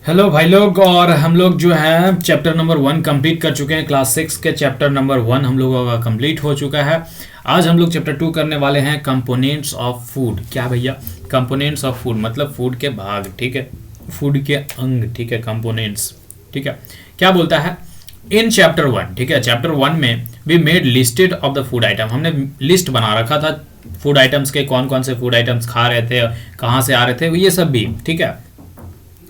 Hello भाई लोग। और हम लोग जो है चैप्टर नंबर 1 कंप्लीट कर चुके हैं। क्लास 6 के चैप्टर नंबर 1 हम लोगों का कंप्लीट हो चुका है। आज हम लोग चैप्टर 2 करने वाले हैं कंपोनेंट्स ऑफ फूड। क्या भैया? कंपोनेंट्स ऑफ फूड मतलब फूड के भाग, ठीक है, फूड के अंग, ठीक है, कंपोनेंट्स, ठीक है। क्या बोलता है इन चैप्टर 1, ठीक है, चैप्टर 1 में we made listed of the food item. हमने लिस्ट बना रखा था फूड आइटम्स के, कौन कौन से फूड आइटम्स खा रहे थे, कहाँ से आ रहे थे, ये सब भी, ठीक है।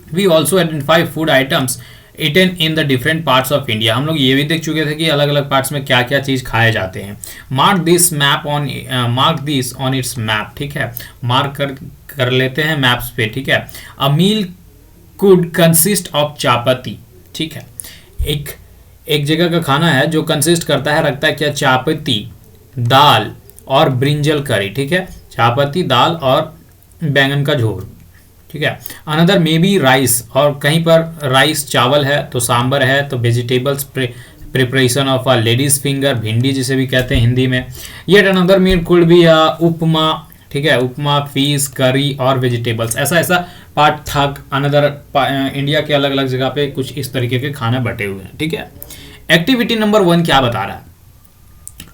We also identify food items eaten in the different parts of India. हम लोग ये भी देख चुके थे कि अलग अलग पार्ट्स में क्या क्या चीज़ खाए जाते हैं। Mark this on it's map, ठीक है, मार्क कर लेते हैं मैप्स पे, ठीक है। अ मील कुड कंसिस्ट ऑफ चापत्ती, ठीक है, एक जगह का खाना है जो कंसिस्ट करता है, रखता है क्या? चापत्ती, दाल और ब्रिंजल करी, ठीक है, चापत्ती, दाल और बैंगन का झोल, ठीक है। अनदर मे बी राइस, और कहीं पर राइस चावल है तो सांबर है, तो vegetables preparation of a ladies finger, भिंडी जिसे भी कहते हैं हिंदी में। Yet another meal could be upma, ठीक है, उपमा, फिश, करी और वेजिटेबल्स। ऐसा ऐसा पार्ट था। अनदर इंडिया के अलग अलग जगह पे कुछ इस तरीके के खाने बटे हुए हैं, ठीक है। एक्टिविटी नंबर 1 क्या बता रहा है?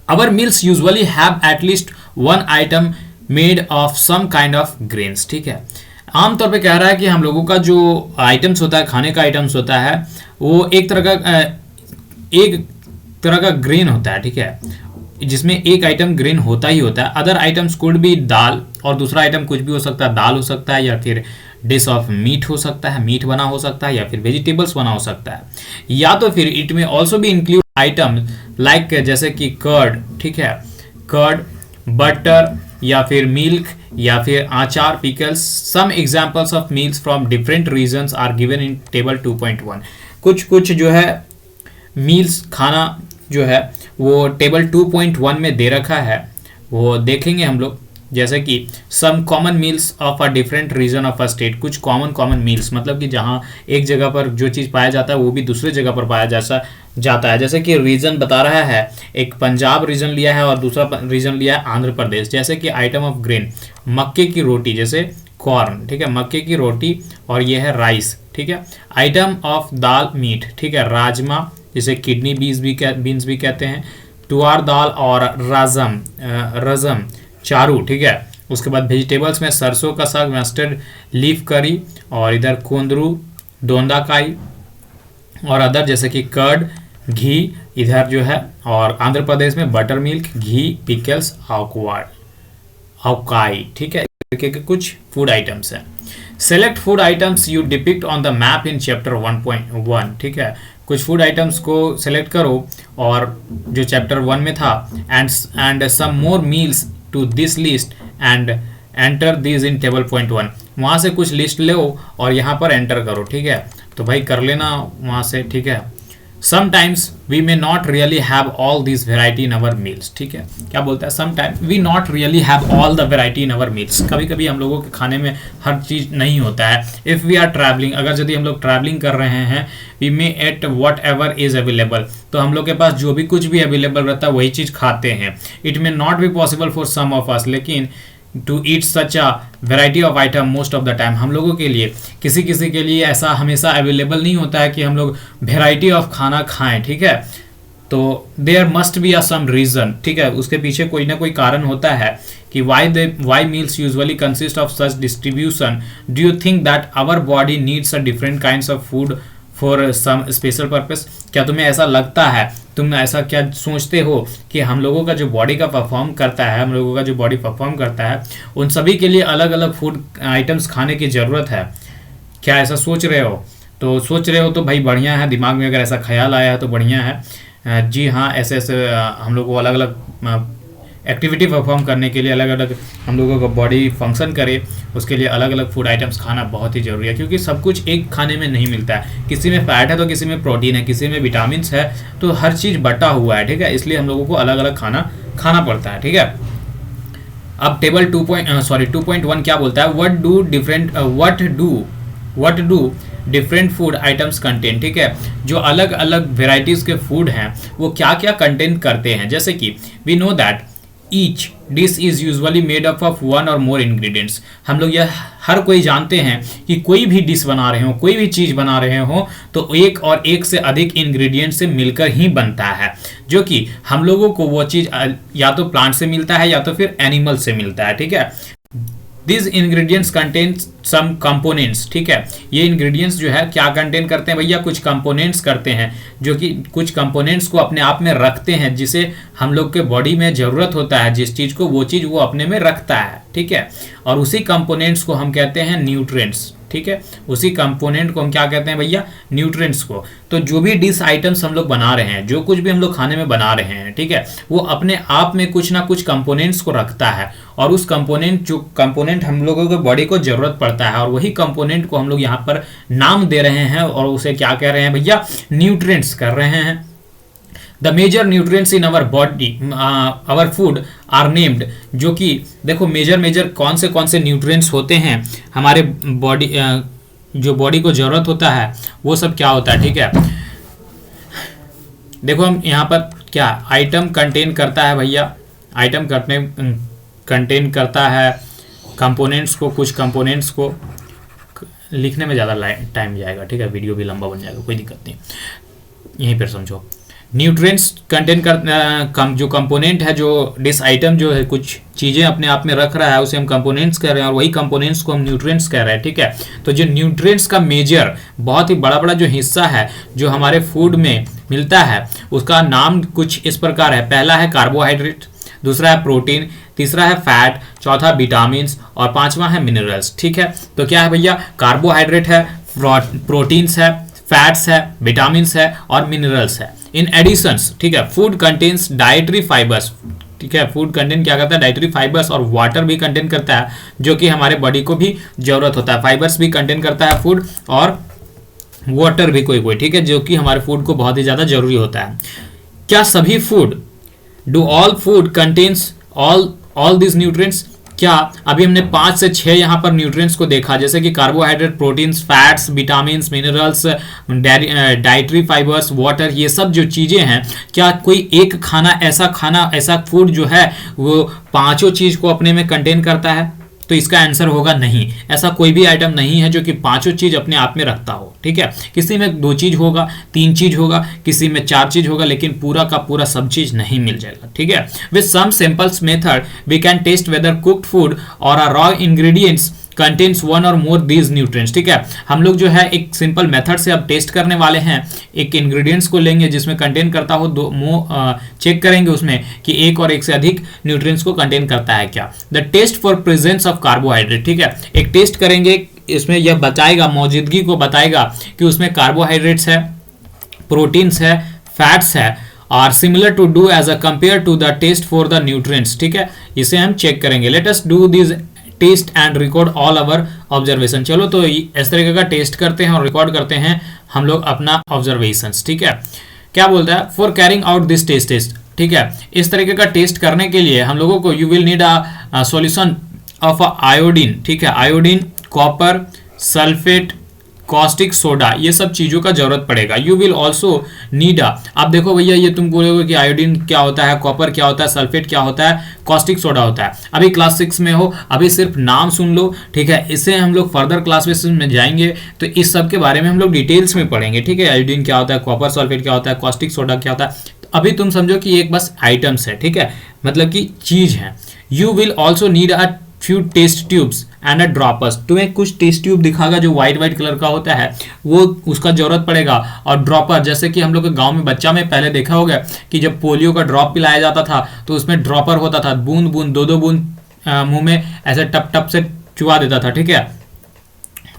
Our meals usually have at least one item made of some kind of grains, ठीक है। आमतौर पे कह रहा है कि हम लोगों का जो आइटम्स होता है, खाने का आइटम्स होता है, वो एक तरह का ग्रेन होता है, ठीक है, जिसमें एक आइटम ग्रेन होता ही होता है। अदर आइटम्स कुड बी दाल, और दूसरा आइटम कुछ भी हो सकता है, दाल हो सकता है या फिर डिश ऑफ मीट हो सकता है, मीट बना हो सकता है, या फिर वेजिटेबल्स बना हो सकता है, या तो फिर इट में ऑल्सो भी इंक्लूड आइटम लाइक जैसे कि कर्ड, ठीक है, कर्ड, बटर या फिर मिल्क या फिर आचार, pickles. Some examples of meals from different regions are given in table 2.1। कुछ जो है मील्स, खाना जो है वो टेबल 2.1 में दे रखा है, वो देखेंगे हम लोग। जैसे कि some common meals of a different region of a state, कुछ कॉमन मील्स मतलब कि जहाँ एक जगह पर जो चीज़ पाया जाता है वो भी दूसरे जगह पर पाया जाता है। जैसे कि रीजन बता रहा है, एक पंजाब रीजन लिया है और दूसरा रीजन लिया है आंध्र प्रदेश। जैसे कि आइटम ऑफ ग्रेन, मक्के की रोटी, जैसे कॉर्न, ठीक है, मक्के की रोटी, और ये है राइस, ठीक है। आइटम ऑफ दाल, मीट, ठीक है, राजमा, जिसे किडनी बीन्स भी कहते हैं, तुअर दाल और रजम, चारू, ठीक है। उसके बाद वेजिटेबल्स में सरसों का साग, मस्टर्ड लीफ करी, और इधर कुंदरू, दोंदाकाई और अदर जैसे कि कर्ड, घी इधर जो है, और आंध्र प्रदेश में बटर मिल्क, घी, पिकल्स, आउकाई, ठीक है। के कुछ फूड आइटम्स हैं। Select food items you depict on the map in chapter 1.1, ठीक है। कुछ फूड आइटम्स को सेलेक्ट करो और जो चैप्टर 1 में था, and some more meals to this list and enter this in table 1. वहाँ से कुछ लिस्ट लो और यहाँ पर एंटर करो, ठीक है। तो भाई कर लेना वहाँ से, ठीक है। Sometimes we may not really have all this variety in our meals, ठीक है। क्या बोलता है? Sometime we not really have all the variety in our meals. कभी कभी हम लोगों के खाने में हर चीज़ नहीं होता है। इफ़ वी आर ट्रैवलिंग, अगर यदि हम लोग ट्रैवलिंग कर रहे हैं, we may eat whatever is available, तो हम लोग के पास जो भी कुछ भी अवेलेबल रहता है वही चीज़ खाते हैं। It may not be possible for some of us, लेकिन to eat such a variety of item most of the time, हम लोगों के लिए, किसी किसी के लिए ऐसा हमेशा अवेलेबल नहीं होता है कि हम लोग वेराइटी ऑफ खाना खाएं, ठीक है। तो there must be a some reason, ठीक है, उसके पीछे कोई ना कोई कारण होता है कि why meals usually consist of such distribution. Do you think that our body needs a different kinds of food for some special purpose? क्या तुम्हें ऐसा लगता है, तुम ऐसा क्या सोचते हो कि हम लोगों का जो बॉडी का परफॉर्म करता है, हम लोगों का जो बॉडी परफॉर्म करता है, उन सभी के लिए अलग अलग फूड आइटम्स खाने की ज़रूरत है? क्या ऐसा सोच रहे हो? तो सोच रहे हो तो भाई बढ़िया है, दिमाग में अगर ऐसा ख्याल आया है तो बढ़िया है। जी हाँ, ऐसे ऐसे हम लोग को अलग अलग एक्टिविटी परफॉर्म करने के लिए, अलग अलग हम लोगों का बॉडी फंक्शन करे, उसके लिए अलग अलग फूड आइटम्स खाना बहुत ही ज़रूरी है। क्योंकि सब कुछ एक खाने में नहीं मिलता है, किसी में फैट है तो किसी में प्रोटीन है, किसी में विटामिन्स है, तो हर चीज़ बटा हुआ है, ठीक है। इसलिए हम लोगों को अलग अलग खाना खाना पड़ता है, ठीक है। अब टेबल 2.1 क्या बोलता है? What do different food items contain, ठीक है। जो अलग अलग वेराइटीज़ के फूड हैं वो क्या क्या कंटेन करते हैं। जैसे कि we know that each dish is usually made up of one और मोर इंग्रेडिएंट्स। हम लोग यह हर कोई जानते हैं कि कोई भी डिश बना रहे हो, कोई भी चीज बना रहे हो, तो एक और एक से अधिक इंग्रेडिएंट से मिलकर ही बनता है, जो कि हम लोगों को वो चीज या तो प्लांट से मिलता है या तो फिर एनिमल से मिलता है। ठीक है, These ingredients contain some components। ठीक है, ये ingredients जो है क्या कंटेन करते हैं भैया, कुछ components करते हैं, जो कि कुछ components को अपने आप में रखते हैं, जिसे हम लोग के बॉडी में जरूरत होता है, जिस चीज को वो चीज वो अपने में रखता है। ठीक है, और उसी कंपोनेंट्स को हम कहते हैं न्यूट्रिएंट्स। ठीक है, उसी कंपोनेंट को हम क्या कहते हैं भैया, न्यूट्रिएंट्स को। तो जो भी डिश आइटम्स हम लोग बना रहे हैं, जो कुछ भी हम लोग खाने में बना रहे हैं, ठीक है, वो अपने आप में कुछ ना कुछ कंपोनेंट्स को रखता है, और उस कंपोनेंट हम लोगों के बॉडी को जरूरत पड़ता है, और वही कंपोनेंट को हम लोग यहाँ पर नाम दे रहे हैं, और उसे क्या कह रहे हैं भैया, न्यूट्रिएंट्स कर रहे हैं। The major nutrients in our body our food are named. जो कि देखो मेजर कौन से न्यूट्रिएंट्स होते हैं हमारे बॉडी, जो बॉडी को जरूरत होता है, वो सब क्या होता है। ठीक है, देखो हम यहाँ पर क्या आइटम कंटेन करता है भैया, आइटम कंटेन करता है कंपोनेंट्स को, कुछ कंपोनेंट्स को लिखने में ज़्यादा टाइम जाएगा। ठीक है, वीडियो भी लंबा बन जाएगा, कोई दिक्कत नहीं, यहीं पर समझो। न्यूट्रिएंट्स कंटेन कर जो कंपोनेंट है, जो डिश आइटम जो है कुछ चीज़ें अपने आप में रख रहा है, उसे हम कंपोनेंट्स कह रहे हैं, और वही कंपोनेंट्स को हम न्यूट्रिएंट्स कह रहे हैं। ठीक है, तो जो न्यूट्रिएंट्स का मेजर बहुत ही बड़ा जो हिस्सा है जो हमारे फूड में मिलता है, उसका नाम कुछ इस प्रकार है। पहला है कार्बोहाइड्रेट, दूसरा है प्रोटीन, तीसरा है फैट, चौथा विटामिन और पांचवा है मिनरल्स। ठीक है, तो क्या है भैया, कार्बोहाइड्रेट है, प्रोटीन्स है, फैट्स है, विटामिन्स है और मिनरल्स है। इन एडिशंस, ठीक है, फूड कंटेन्स डाइटरी फाइबर्स। ठीक है, फूड कंटेंट क्या करता है, डाइटरी फाइबर्स, और वाटर भी कंटेन करता है, जो कि हमारे बॉडी को भी जरूरत होता है। फाइबर्स भी कंटेन करता है फूड, और वाटर भी कोई, ठीक है, जो कि हमारे फूड को बहुत ही ज्यादा जरूरी होता है। क्या सभी food, do all food contains all this nutrients? क्या अभी हमने 5 से 6 यहाँ पर न्यूट्रिएंट्स को देखा, जैसे कि carbohydrate, proteins, fats, vitamins, minerals, dietary fibres, water, ये सब जो चीजें हैं, क्या कोई एक ऐसा फूड जो है वो पांचों चीज को अपने में कंटेन करता है? तो इसका आंसर होगा नहीं। ऐसा कोई भी आइटम नहीं है जो कि पांचों चीज अपने आप में रखता हो। ठीक है, किसी में 2 चीज होगा, 3 चीज होगा, किसी में 4 चीज होगा, लेकिन पूरा का पूरा सब चीज नहीं मिल जाएगा। ठीक है, with some simples method we can test whether cooked food और a raw ingredients contains one और मोर दीज न्यूट्रिएंट्स। ठीक है, हम लोग जो है एक सिंपल मेथड से अब टेस्ट करने वाले हैं। एक इंग्रेडिएंट्स को लेंगे जिसमें कंटेन करता हो चेक करेंगे उसमें कि एक और एक से अधिक न्यूट्रिएंट्स को कंटेन करता है क्या। The test for presence of carbohydrate. ठीक है, एक टेस्ट करेंगे, इसमें यह बताएगा, मौजूदगी को बताएगा कि उसमें कार्बोहाइड्रेट्स है, प्रोटीन्स है, फैट्स है, और similar to do as a compare to the test for the nutrients. ठीक है, इसे हम चेक करेंगे। Let us do this test and record all our observation. चलो तो इस तरीके का टेस्ट करते हैं और रिकॉर्ड करते हैं हम लोग अपना ऑब्जर्वेशंस। ठीक है, क्या बोलता है, for carrying out this test. ठीक है, इस तरीके का टेस्ट करने के लिए हम लोगों को you will need a solution of iodine. ठीक है, iodine, copper, sulphate, caustic soda, ये सब चीजों का जरूरत पड़ेगा। यू विल ऑल्सो नीड अब देखो भैया, ये तुम बोलोगे कि आयोडीन क्या होता है, कॉपर क्या होता है, सल्फेट क्या होता है, कॉस्टिक सोडा होता है। अभी क्लास 6 में हो, अभी सिर्फ नाम सुन लो। ठीक है, इससे हम लोग फर्दर क्लासेस में जाएंगे तो इस सब के बारे में हम लोग डिटेल्स में पढ़ेंगे। ठीक है, आयोडीन क्या होता है, कॉपर सल्फेट क्या होता है, कॉस्टिक सोडा क्या होता है। तो अभी तुम समझो कि एक बस आइटम्स है। ठीक है, मतलब कि चीज है। You will also need a few test tubes and a droppers. तुम्हें कुछ टेस्ट ट्यूब दिखागा जो व्हाइट कलर का होता है, वो उसका जरूरत पड़ेगा। और ड्रॉपर, जैसे कि हम लोग के गांव में बच्चा में पहले देखा होगा कि जब पोलियो का ड्रॉप पिलाया जाता था तो उसमें ड्रॉपर होता था, बूंद बूंद 2-2 बूंद मुंह में ऐसे टप टप से चुआ देता था। ठीक है,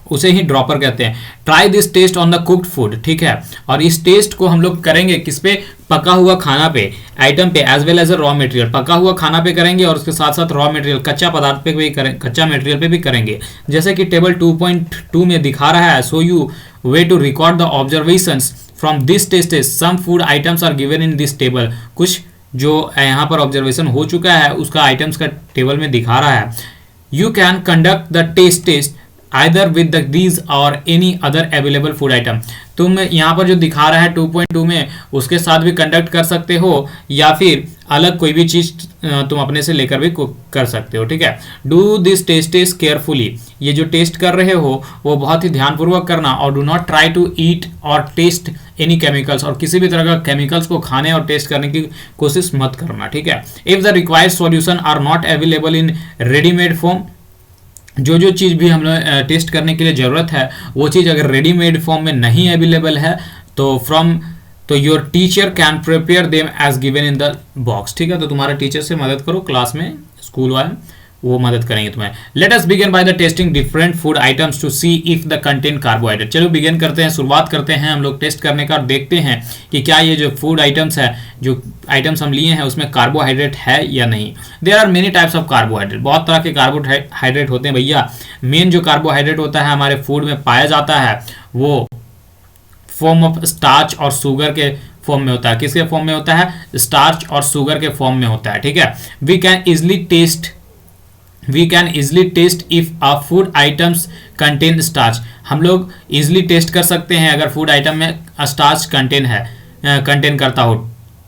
उसे ही ड्रॉपर कहते हैं। Try this test on the cooked food. ठीक है, और इस टेस्ट को हम लोग करेंगे किस पे, पका हुआ खाना पे, आइटम पे, as well as a raw material. पका हुआ खाना पे करेंगे और उसके साथ साथ रॉ मटेरियल, कच्चा पदार्थ पे भी करेंगे, कच्चा मटेरियल पे भी करेंगे, जैसे कि टेबल 2.2 में दिखा रहा है। So you way to record the observations from this test. Some food items are given in this table. कुछ जो यहाँ पर ऑब्जर्वेशन हो चुका है उसका आइटम्स का टेबल में दिखा रहा है। You can conduct the test either with these or any other available food item। तुम यहाँ पर जो दिखा रहा है 2.2 में, उसके साथ भी कंडक्ट कर सकते हो, या फिर अलग कोई भी चीज तुम अपने से लेकर भी कर सकते हो, ठीक है। Do this test is carefully, ये जो टेस्ट कर रहे हो वो बहुत ही ध्यानपूर्वक करना, और do not try to eat और टेस्ट एनी केमिकल्स, और किसी भी तरह का केमिकल्स को खाने और टेस्ट करने की कोशिश मत करना, ठीक है। If the required solution are not available in readymade form, जो जो चीज़ भी हम लोग टेस्ट करने के लिए ज़रूरत है वो चीज़ अगर रेडीमेड फॉर्म में नहीं अवेलेबल है तो your teacher can prepare them as given in the box, ठीक है। तो तुम्हारे टीचर से मदद करो, क्लास में स्कूल वाले वो मदद करेंगे तुम्हें। Let us begin by the testing different food items to see if the contain carbohydrate. चलो बिगिन करते हैं, शुरुआत करते हैं हम लोग टेस्ट करने का, और देखते हैं कि क्या ये जो फूड आइटम्स है, जो आइटम्स हम लिए हैं उसमें कार्बोहाइड्रेट है या नहीं। There are many types of carbohydrate, बहुत तरह के कार्बोहाइड्रेट होते हैं भैया। मेन जो कार्बोहाइड्रेट होता है हमारे फूड में पाया जाता है वो फॉर्म ऑफ स्टार्च और शुगर के फॉर्म में होता है। किसके फॉर्म में होता है? स्टार्च और शुगर के फॉर्म में होता है, ठीक है। We can easily test if a food items contain starch, हम लोग इजिली टेस्ट कर सकते हैं अगर फूड आइटम में स्टार्च कंटेन करता हो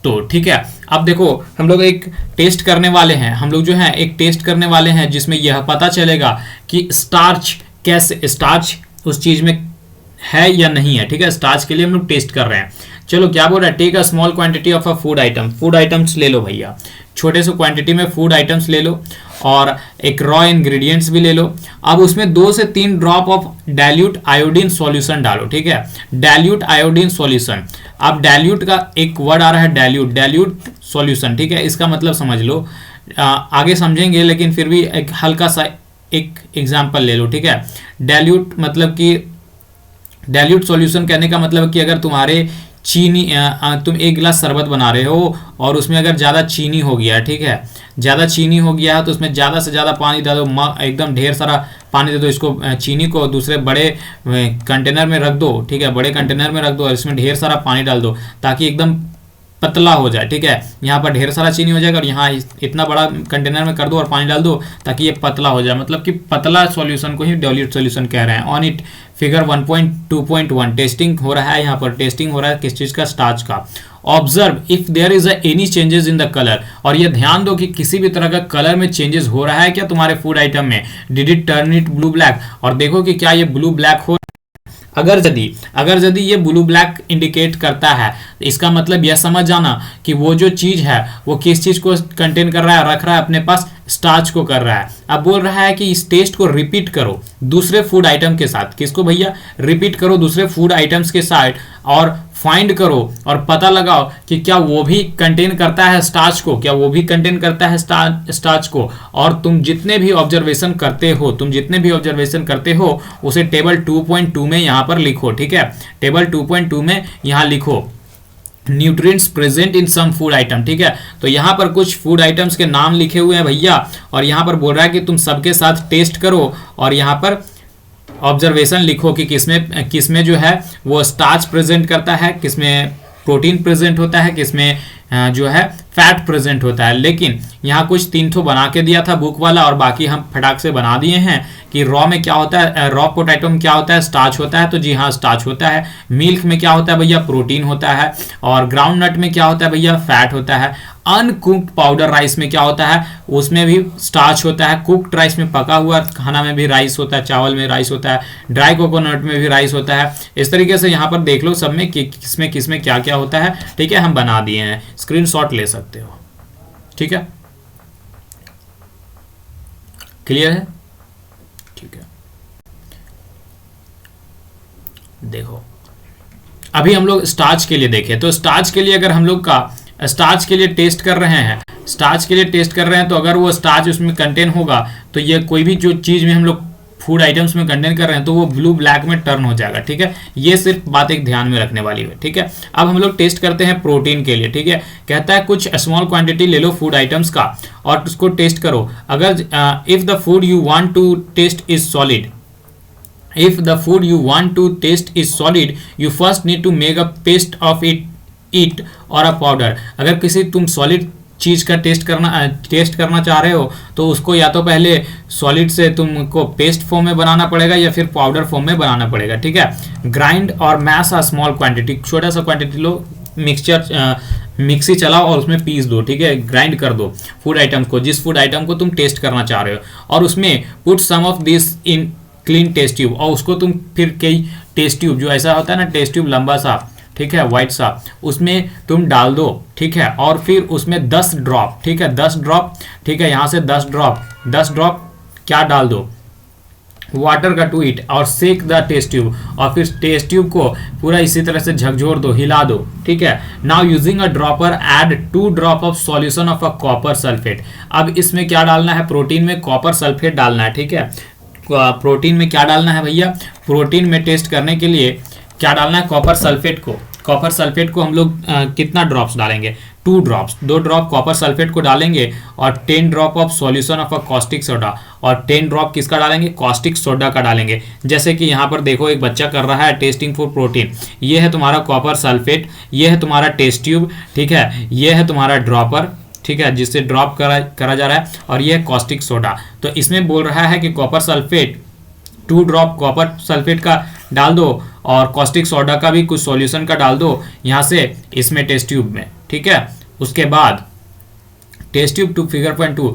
तो, ठीक है। अब देखो हम लोग एक टेस्ट करने वाले हैं, हम लोग जो है एक टेस्ट करने वाले हैं जिसमें यह पता चलेगा कि स्टार्च उस चीज में है या नहीं है, ठीक है। स्टार्च के लिए हम लोग टेस्ट कर रहे हैं। चलो क्या बोल रहा है? Take a small quantity of a food item, food items ले लो भैया, छोटे से क्वांटिटी में फूड आइटम्स ले लो और एक रॉ इंग्रेडिएंट्स भी ले लो। अब उसमें 2 से 3 drop of dilute iodine solution डालो, ठीक है। डाइल्यूट आयोडीन सॉल्यूशन, अब डाइल्यूट का एक वर्ड आ रहा है डाइल्यूट सॉल्यूशन, ठीक है। इसका मतलब समझ लो, आगे समझेंगे लेकिन फिर भी एक हल्का सा एक एग्जाम्पल ले लो, ठीक है। डाइल्यूट मतलब कि डाइल्यूट सॉल्यूशन कहने का मतलब कि अगर तुम्हारे चीनी तुम एक गिलास शरबत बना रहे हो और उसमें अगर ज़्यादा चीनी हो गया, ठीक है, ज़्यादा चीनी हो गया तो उसमें ज़्यादा से ज़्यादा पानी डाल दो, एकदम ढेर सारा पानी दे दो, इसको चीनी को दूसरे बड़े कंटेनर में रख दो, ठीक है, बड़े कंटेनर में रख दो और इसमें ढेर सारा पानी डाल दो ताकि एकदम पतला हो जाए, ठीक है। यहाँ पर ढेर सारा चीनी हो जाएगा और यहाँ इतना बड़ा कंटेनर में कर दो और पानी डाल दो ताकि ये पतला हो जाए, मतलब कि पतला सॉल्यूशन को ही डाइल्यूट सॉल्यूशन कह रहे हैं। ऑन इट फिगर 1.2.1 टेस्टिंग हो रहा है, यहाँ पर टेस्टिंग हो रहा है किस चीज़ का? स्टार्च का। Observe if there is any changes in the colour, और ये ध्यान दो कि किसी भी तरह का कलर में चेंजेस हो रहा है क्या तुम्हारे फूड आइटम में? Did it turn it blew black, और देखो कि क्या ये ब्लू ब्लैक हो। अगर यदि ये ब्लू ब्लैक इंडिकेट करता है इसका मतलब यह समझ जाना कि वो जो चीज है वो किस चीज को कंटेन कर रहा है, रख रहा है अपने पास, स्टार्च को कर रहा है। अब बोल रहा है कि इस टेस्ट को रिपीट करो दूसरे फूड आइटम के साथ। किसको भैया? रिपीट करो दूसरे फूड आइटम्स के साथ और फाइंड करो और पता लगाओ कि क्या वो भी कंटेन करता है स्टार्च को, क्या वो भी कंटेन करता है स्टार्च को। और तुम जितने भी ऑब्जर्वेशन करते हो उसे टेबल 2.2 में यहाँ पर लिखो, ठीक है। टेबल 2.2 में यहाँ लिखो nutrients present in some food item, ठीक है। तो यहाँ पर कुछ फूड आइटम्स के नाम लिखे हुए हैं भैया, और यहाँ पर बोल रहा है कि तुम सबके साथ टेस्ट करो और यहाँ पर ऑब्जर्वेशन लिखो कि किसमें जो है वो स्टार्च प्रेजेंट करता है, किसमें प्रोटीन प्रेजेंट होता है, किसमें जो है फैट प्रेजेंट होता है। लेकिन यहाँ कुछ 3 ठो बना के दिया था बुक वाला और बाकी हम फटाक से बना दिए हैं कि रॉ में क्या होता है, रॉ पोटैटो में क्या होता है? स्टार्च होता है। तो जी हाँ, स्टार्च होता है। मिल्क में क्या होता है भैया? प्रोटीन होता है। और ग्राउंड नट में क्या होता है भैया? फैट होता है। अनकुक्ड पाउडर राइस में क्या होता है? उसमें भी स्टार्च होता है। कुक्ड राइस में, पका हुआ खाना में भी राइस होता है, चावल में राइस होता है, ड्राई कोकोनट में भी राइस होता है। इस तरीके से यहाँ पर देख लो सब में किसमें क्या क्या होता है, ठीक है। हम बना दिए हैं, स्क्रीनशॉट ले सकते हो, ठीक है। क्लियर है? ठीक है। देखो अभी हम लोग स्टार्च के लिए देखें तो स्टार्च के लिए अगर हम लोग का स्टार्च के लिए टेस्ट कर रहे हैं तो अगर वो स्टार्च उसमें कंटेन होगा तो ये कोई भी जो चीज़ में हम लोग फूड आइटम्स में कंटेन कर रहे हैं तो वो ब्लू ब्लैक में टर्न हो जाएगा, ठीक है। ये सिर्फ बात एक ध्यान में रखने वाली है, ठीक है। अब हम लोग टेस्ट करते हैं प्रोटीन के लिए, ठीक है। कहता है कुछ स्मॉल क्वांटिटी ले लो फूड आइटम्स का और उसको टेस्ट करो। अगर if the food you want to test is solid, if the food you want to taste is solid you first need to make a paste of it or a powder। अगर किसी तुम solid चीज़ का test करना चाह रहे हो तो उसको या तो पहले सॉलिड से तुमको पेस्ट फॉर्म में बनाना पड़ेगा या फिर पाउडर फॉर्म में बनाना पड़ेगा, ठीक है। ग्राइंड और मैश अ स्मॉल क्वांटिटी, छोटा सा क्वांटिटी लो मिक्सचर मिक्सी चलाओ और उसमें पीस दो, ठीक है, ग्राइंड कर दो फूड आइटम को, जिस फूड आइटम को तुम टेस्ट करना चाह रहे हो, और उसमें put some of this in clean test tube, और उसको तुम फिर कई टेस्ट ट्यूब, जो ऐसा होता है ना टेस्ट ट्यूब लंबा सा, ठीक है, वाइट सा, उसमें तुम डाल दो, ठीक है, और फिर उसमें 10 ड्रॉप, ठीक है, 10 ड्रॉप, ठीक है, यहाँ से 10 ड्रॉप क्या डाल दो, वाटर का टू इट, और सेक द टेस्ट ट्यूब, और फिर टेस्ट ट्यूब को पूरा इसी तरह से झकझोर दो, हिला दो, ठीक है। Now using a dropper add 2 drop of solution of a copper sulphate. अब इसमें क्या डालना है, प्रोटीन में कॉपर सल्फेट डालना है, ठीक है। प्रोटीन में क्या डालना है भैया, प्रोटीन में टेस्ट करने के लिए क्या डालना है, कॉपर सल्फेट को। कॉपर सल्फेट को हम लोग कितना ड्रॉप्स डालेंगे, 2 ड्रॉप्स, 2 ड्रॉप कॉपर सल्फेट को डालेंगे, और 10 drop of solution of a caustic soda, और 10 ड्रॉप किसका डालेंगे, कॉस्टिक सोडा का डालेंगे। जैसे कि यहाँ पर देखो एक बच्चा कर रहा है टेस्टिंग फॉर प्रोटीन, ये है तुम्हारा कॉपर सल्फेट, ये है तुम्हारा टेस्ट ट्यूब, ठीक है, ये है तुम्हारा ड्रॉपर, ठीक है, जिससे ड्रॉप करा जा रहा है, और ये है कॉस्टिक सोडा। तो इसमें बोल रहा है कि copper sulphate 2 drop copper sulphate का डाल दो, और कॉस्टिक सोडा का भी कुछ सॉल्यूशन का डाल दो यहाँ से इसमें टेस्ट ट्यूब में, ठीक है। उसके बाद test tube to figure point 2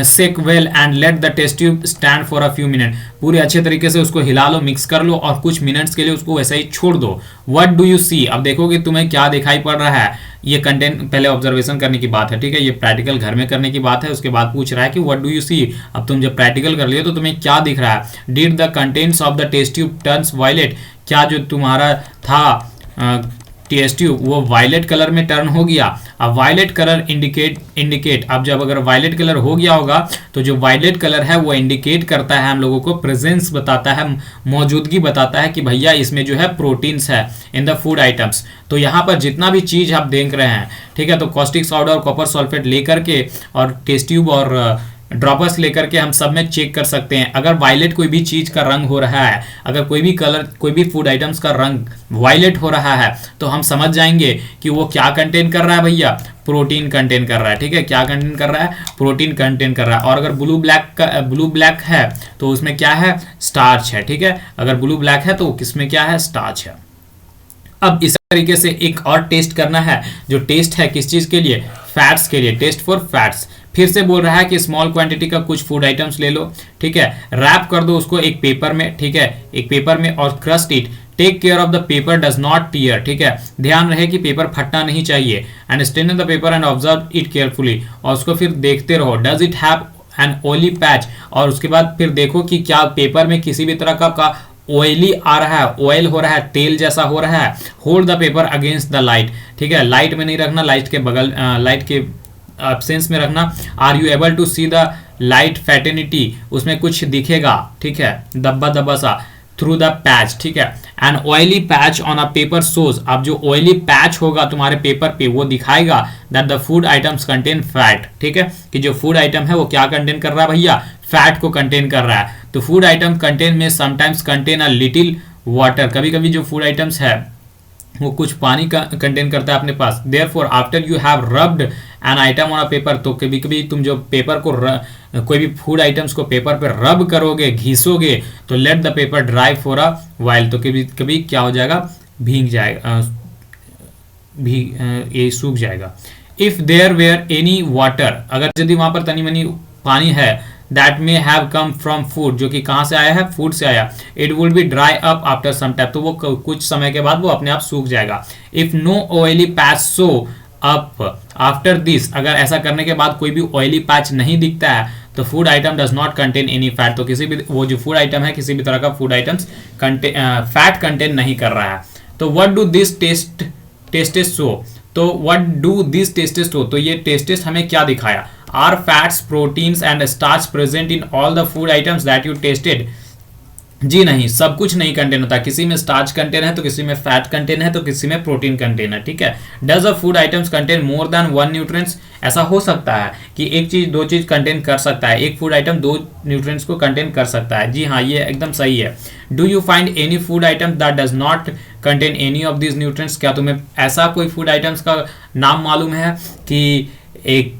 shake well and let the test tube stand for a few minute. पूरे अच्छे तरीके से उसको हिला लो, मिक्स कर लो, और कुछ मिनट्स के लिए उसको वैसे ही छोड़ दो। व्हाट डू यू सी, अब देखो कि तुम्हें क्या दिखाई पड़ रहा है। ये कंटेंट पहले ऑब्जर्वेशन करने की बात है, ठीक है, ये प्रैक्टिकल घर में करने की बात है। उसके बाद पूछ रहा है कि व्हाट डू यू सी, अब तुम जब प्रैक्टिकल कर लियो तो तुम्हें क्या दिख रहा है। Did the contents of the test tube turns violet, क्या जो तुम्हारा था टेस्ट ट्यूब वो वायलेट कलर में टर्न हो गया। अब वायलेट कलर इंडिकेट, अब जब अगर वायलेट कलर हो गया होगा तो जो वायलेट कलर है वो इंडिकेट करता है हम लोगों को, प्रेजेंस बताता है, मौजूदगी बताता है कि भैया इसमें जो है प्रोटीन्स है इन द फूड आइटम्स। तो यहाँ पर जितना भी चीज आप देख रहे हैं, ठीक है, तो कॉस्टिक सोडा और कॉपर सल्फेट लेकर के और टेस्ट ट्यूब और ड्रॉपर्स लेकर के हम सब में चेक कर सकते हैं। अगर वायलेट कोई भी चीज का रंग हो रहा है, अगर कोई भी कलर, कोई भी फूड आइटम्स का रंग वायलेट हो रहा है, तो हम समझ जाएंगे कि वो क्या कंटेन कर रहा है भैया, प्रोटीन कंटेन कर रहा है, ठीक है। क्या कंटेन कर रहा है, प्रोटीन कंटेन कर रहा है। और अगर ब्लू ब्लैक है तो उसमें क्या है, स्टार्च है, ठीक है। अगर ब्लू ब्लैक है तो किसमें क्या है, स्टार्च है। अब इस तरीके से एक और टेस्ट करना है, जो टेस्ट है किस चीज के लिए, फैट्स के लिए, टेस्ट फॉर फैट्स। फिर से बोल रहा है कि स्मॉल क्वांटिटी का कुछ फूड आइटम्स ले लो, ठीक है, रैप कर दो उसको एक पेपर में, ठीक है, एक पेपर में, और crust it, take care of the paper does not tear, ठीक है, ध्यान रहे कि पेपर फटना नहीं चाहिए, and strain the paper and observe it carefully, और उसको फिर देखते रहो। Does it have an oily patch, और उसके बाद फिर देखो कि क्या पेपर में किसी भी तरह का ऑयली आ रहा है, ऑयल हो रहा है, तेल जैसा हो रहा है। Hold the paper against the light, ठीक है, लाइट में नहीं रखना, लाइट के बगल, लाइट के एब्सेंस में रखना। Are you able to see the light फैटेनिटी, उसमें कुछ दिखेगा, ठीक है, दब्बा दब्बा सा, थ्रू द पैच, ठीक है। An oily patch on a paper shows, अब जो ऑयली पैच होगा तुम्हारे पेपर पे वो दिखाएगा that the food items contain fat, ठीक है, कि जो फूड आइटम है वो क्या कंटेन कर रहा है भैया, फैट को कंटेन कर रहा है। तो फूड आइटम कंटेन में sometimes contain a little water, कभी कभी जो फूड आइटम्स है वो कुछ पानी का कंटेन करता है अपने पास। Therefore after you have rubbed an item on a paper, तो कभी कभी तुम जो पेपर को कोई भी फूड आइटम्स को पेपर पे रब करोगे, घिसोगे, तो let the paper dry for a while, तो कभी कभी क्या हो जाएगा, भीग जाएगा, ये सूख जाएगा। If there were any water, अगर यदि वहां पर तनी मनी पानी है, that may have come from food, जो कि कहाँ से आया है, फूड से आया, it will be dry up after some time, तो वो कुछ समय के बाद वो अपने आप सूख जाएगा। If no oily patch shows up after this, अगर ऐसा करने के बाद कोई भी ऑयली पैच नहीं दिखता है, तो food item does not contain any fat, तो किसी भी वो जो फूड आइटम है किसी भी तरह का फूड आइटम्स फैट कंटेन नहीं कर रहा है। तो what do this test show, तो what do this test show, तो ये टेस्ट हमें क्या दिखाया, are fats proteins and starch present in all the food items that you tested, जी नहीं, सब कुछ नहीं कंटेन होता, किसी में स्टार्च कंटेन है तो किसी में फैट कंटेन है तो किसी में प्रोटीन कंटेन है, ठीक है। Does a food items contain more than 1 nutrients, ऐसा हो सकता है कि एक चीज दो चीज कंटेन कर सकता है, एक फूड आइटम 2 न्यूट्रिएंट्स को कंटेन कर सकता है, जी हाँ, ये एकदम सही है। Do you find any food item that does not contain any of this nutrients, क्या तुम्हें ऐसा कोई फूड आइटम्स का नाम मालूम है कि एक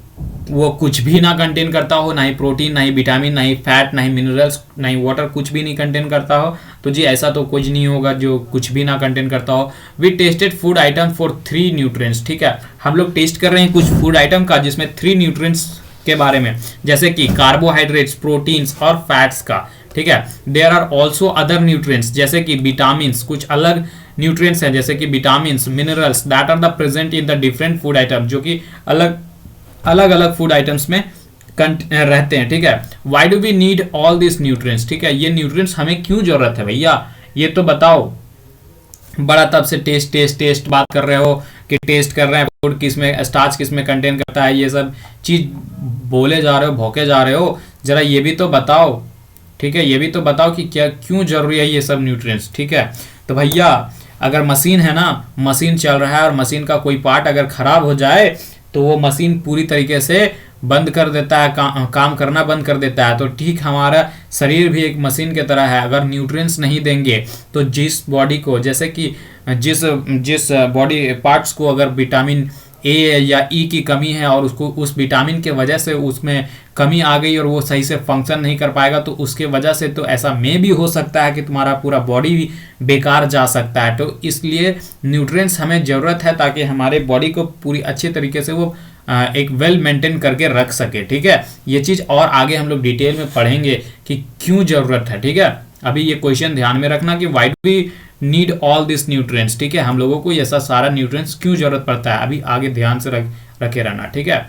वो कुछ भी ना कंटेन करता हो, ना ही प्रोटीन, ना ही विटामिन, ना ही फैट, ना ही मिनरल्स, ना ही वाटर, कुछ भी नहीं कंटेन करता हो। तो जी ऐसा तो कुछ नहीं होगा जो कुछ भी ना कंटेन करता हो। We tested food item for 3 nutrients, ठीक है, हम लोग टेस्ट कर रहे हैं कुछ फूड आइटम का जिसमें 3 न्यूट्रिएंट्स के बारे में, जैसे कि कार्बोहाइड्रेट्स, प्रोटीन्स और फैट्स का, ठीक है। There are also other nutrients, जैसे कि विटामिन, कुछ अलग न्यूट्रिएंट्स हैं जैसे कि vitamin, minerals that are the present in the different food item, जो कि अलग अलग फूड आइटम्स में रहते हैं, ठीक है। Why do we need all this nutrients, ठीक है, ये न्यूट्रिएंट्स हमें क्यों जरूरत है भैया, ये तो बताओ। बड़ा तब से टेस्ट टेस्ट टेस्ट बात कर रहे हो कि टेस्ट कर रहे हैं फूड किस में, स्टार्च किस में कंटेन करता है, ये सब चीज बोले जा रहे हो, भौके जा रहे हो, जरा ये भी तो बताओ, ठीक है, ये भी तो बताओ कि क्या क्यों जरूरी है ये सब न्यूट्रिएंट्स, ठीक है। तो भैया अगर मशीन है ना, मशीन चल रहा है और मशीन का कोई पार्ट अगर खराब हो जाए तो वो मशीन पूरी तरीके से बंद कर देता है, काम करना बंद कर देता है। तो ठीक हमारा शरीर भी एक मशीन की तरह है, अगर न्यूट्रिएंट्स नहीं देंगे तो जिस बॉडी को, जैसे कि जिस बॉडी पार्ट्स को अगर विटामिन ए या ई की कमी है और उसको उस विटामिन के वजह से उसमें कमी आ गई और वो सही से फंक्शन नहीं कर पाएगा, तो उसके वजह से तो ऐसा में भी हो सकता है कि तुम्हारा पूरा बॉडी भी बेकार जा सकता है। तो इसलिए न्यूट्रिएंट्स हमें ज़रूरत है ताकि हमारे बॉडी को पूरी अच्छे तरीके से वो एक वेल मेंटेन करके रख सके, ठीक है। ये चीज़ और आगे हम लोग डिटेल में पढ़ेंगे कि क्यों ज़रूरत है, ठीक है। अभी ये क्वेश्चन ध्यान में रखना कि why do we need all this nutrients, ठीक है, हम लोगों को ऐसा सारा न्यूट्रिएंट्स क्यों जरूरत पड़ता है, अभी आगे ध्यान से रखे रहना, ठीक है।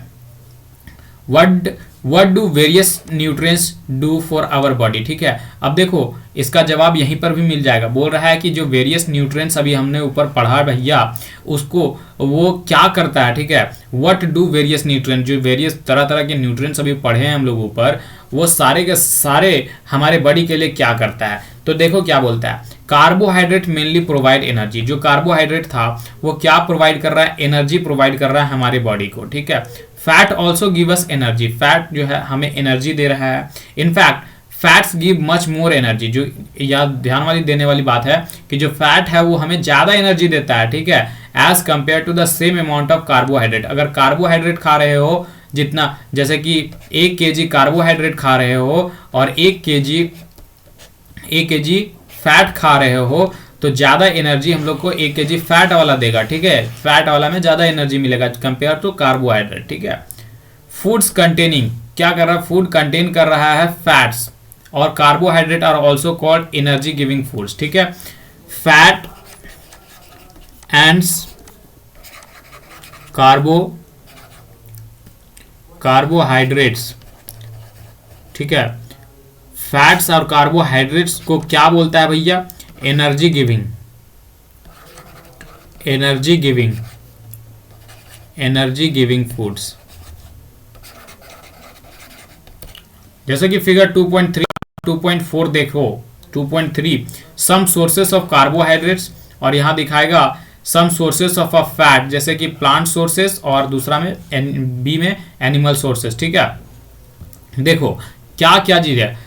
What do various nutrients do for our body, ठीक है। अब देखो इसका जवाब यहीं पर भी मिल जाएगा, बोल रहा है कि जो वेरियस न्यूट्रिएंट्स अभी हमने ऊपर पढ़ा भैया उसको वो क्या करता है, ठीक है। व्हाट डू वेरियस न्यूट्रिएंट्स, जो वेरियस तरह तरह के न्यूट्रिएंट्स अभी पढ़े हैं हम लोग ऊपर, वो सारे के सारे हमारे बॉडी के लिए क्या करता है। तो देखो क्या बोलता है, कार्बोहाइड्रेट मेनली प्रोवाइड एनर्जी, जो कार्बोहाइड्रेट था वो क्या प्रोवाइड कर रहा है, एनर्जी प्रोवाइड कर रहा है हमारे बॉडी को, ठीक है। Fat also give us energy, fat जो है हमें एनर्जी दे रहा है। In fact fats give much more energy, जो याद ध्यान वाली देने वाली बात है कि जो फैट है वो हमें ज़्यादा एनर्जी देता है, ठीक है, as compare to the same amount of carbohydrate. अगर कार्बोहाइड्रेट खा रहे हो जितना, जैसे कि 1 kg कार्बोहाइड्रेट खा रहे हो और 1 kg फैट खा रहे हो, तो ज़्यादा एनर्जी हम लोग को 1 kg फैट वाला देगा, ठीक है, फैट वाला में ज़्यादा एनर्जी मिलेगा कंपेयर टू कार्बोहाइड्रेट, ठीक है। फूड्स कंटेनिंग क्या कर रहा है, फूड कंटेन कर रहा है फैट्स, और carbohydrate are also called energy giving foods, ठीक है। फैट एंड कार्बोहाइड्रेट्स, ठीक है, फैट्स और कार्बोहाइड्रेट्स को क्या बोलता है भैया, एनर्जी गिविंग फूड्स। जैसे कि फिगर 2.3 2.4 देखो, 2.3 सम सोर्सेस ऑफ कार्बोहाइड्रेट्स, और यहां दिखाएगा some sources of a fat, जैसे कि प्लांट सोर्सेस और दूसरा में बी में एनिमल सोर्सेस, ठीक है। देखो क्या क्या चीज है,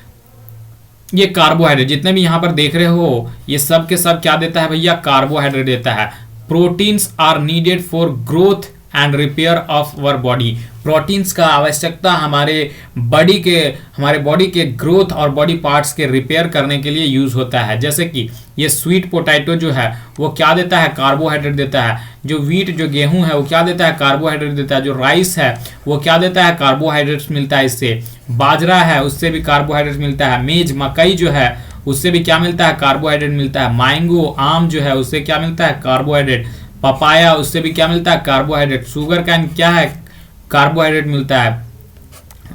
ये कार्बोहाइड्रेट जितने भी यहां पर देख रहे हो ये सब के सब क्या देता है भैया, कार्बोहाइड्रेट देता है। Proteins are needed for growth and repair of our body, proteins का आवश्यकता हमारे बॉडी के ग्रोथ और बॉडी पार्ट्स के रिपेयर करने के लिए यूज होता है। जैसे कि ये स्वीट पोटैटो जो है वो क्या देता है, कार्बोहाइड्रेट देता है। जो वीट जो गेहूं है वो क्या देता है, कार्बोहाइड्रेट देता है। जो राइस है वो क्या देता है, कार्बोहाइड्रेट्स मिलता है इससे। बाजरा है उससे भी कार्बोहाइड्रेट मिलता है। मेज मकई जो है उससे भी क्या मिलता है, कार्बोहाइड्रेट मिलता है। मैंगो आम जो है उससे क्या मिलता है, कार्बोहाइड्रेट। पपाया उससे भी क्या मिलता है, कार्बोहाइड्रेट। शुगर कैन क्या है, कार्बोहाइड्रेट मिलता है।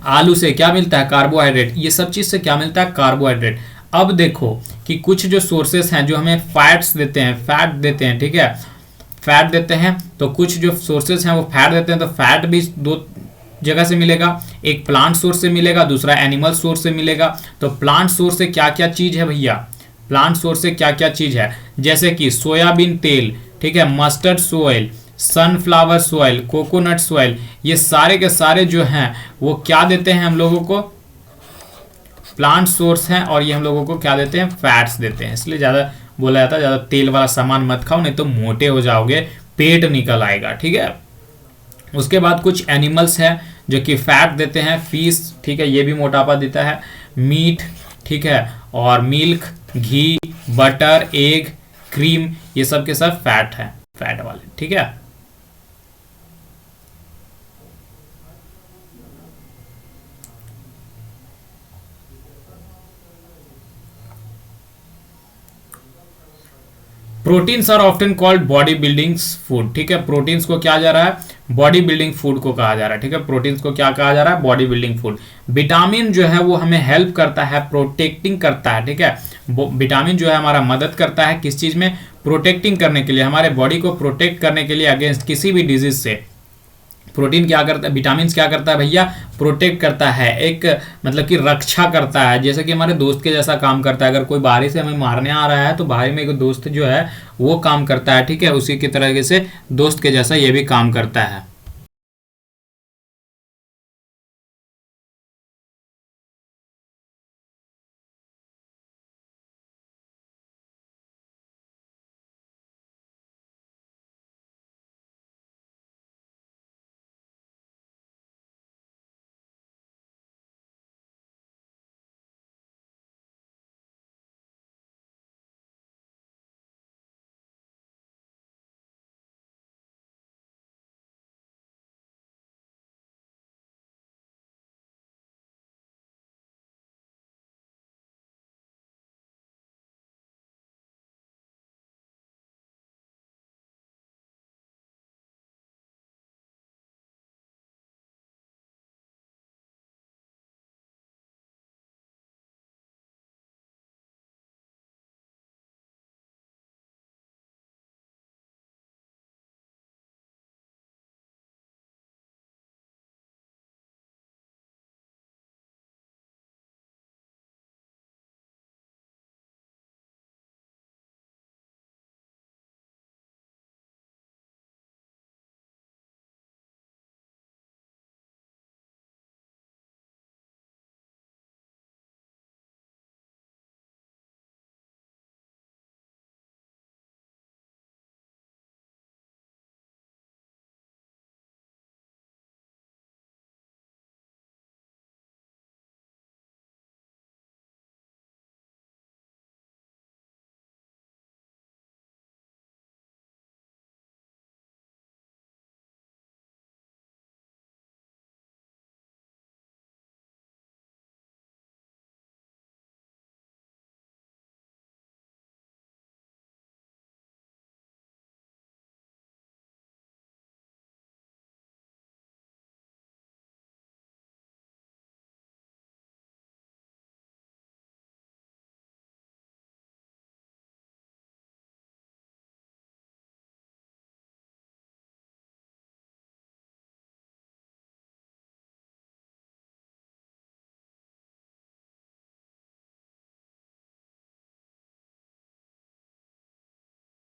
आलू से क्या मिलता है, कार्बोहाइड्रेट। ये सब चीज से क्या मिलता है, कार्बोहाइड्रेट। अब देखो कि कुछ जो सोर्सेस हैं जो हमें फैट्स देते हैं, फैट देते हैं, ठीक है, फैट देते हैं। तो कुछ जो सोर्सेस हैं वो फैट देते हैं, तो फैट भी दो जगह से मिलेगा, एक प्लांट सोर्स से मिलेगा, दूसरा एनिमल सोर्स से मिलेगा। तो प्लांट सोर्स से क्या क्या चीज है भैया, प्लांट सोर्स से क्या क्या चीज है, जैसे कि सोयाबीन तेल, ठीक है, mustard soil, sunflower soil, coconut soil, ये सारे के सारे जो हैं वो क्या देते हैं हम लोगों को, प्लांट सोर्स हैं। और ये हम लोगों को क्या देते हैं, फैट्स देते हैं। इसलिए ज़्यादा बोला जाता है ज़्यादा तेल वाला सामान मत खाओ, नहीं तो मोटे हो जाओगे, पेट निकल आएगा, ठीक है। उसके बाद कुछ एनिमल्स हैं जो कि फैट देते हैं, फिश, ठीक है, ये भी मोटापा देता है। मीट, ठीक है, और मिल्क, घी, बटर, एग, क्रीम, ये सब के सब फैट है, फैट वाले, ठीक है। Proteins are often called body building food, ठीक है। प्रोटीन्स को क्या जा रहा है, बॉडी बिल्डिंग फूड को कहा जा रहा है, ठीक है। प्रोटीन्स को क्या कहा जा रहा है, बॉडी बिल्डिंग फूड। विटामिन जो है वो हमें हेल्प करता है, प्रोटेक्टिंग करता है, ठीक है। विटामिन जो है हमारा मदद करता है किस चीज में, प्रोटेक्टिंग करने के लिए, हमारे बॉडी को प्रोटेक्ट करने के लिए अगेंस्ट किसी भी डिजीज से। प्रोटीन क्या करता है, विटामिन क्या करता है भैया, प्रोटेक्ट करता है, एक मतलब कि रक्षा करता है, जैसे कि हमारे दोस्त के जैसा काम करता है। अगर कोई बाहर से हमें मारने आ रहा है तो बाहर में एक दोस्त जो है वो काम करता है, ठीक है। उसी की तरह से दोस्त के जैसा ये भी काम करता है।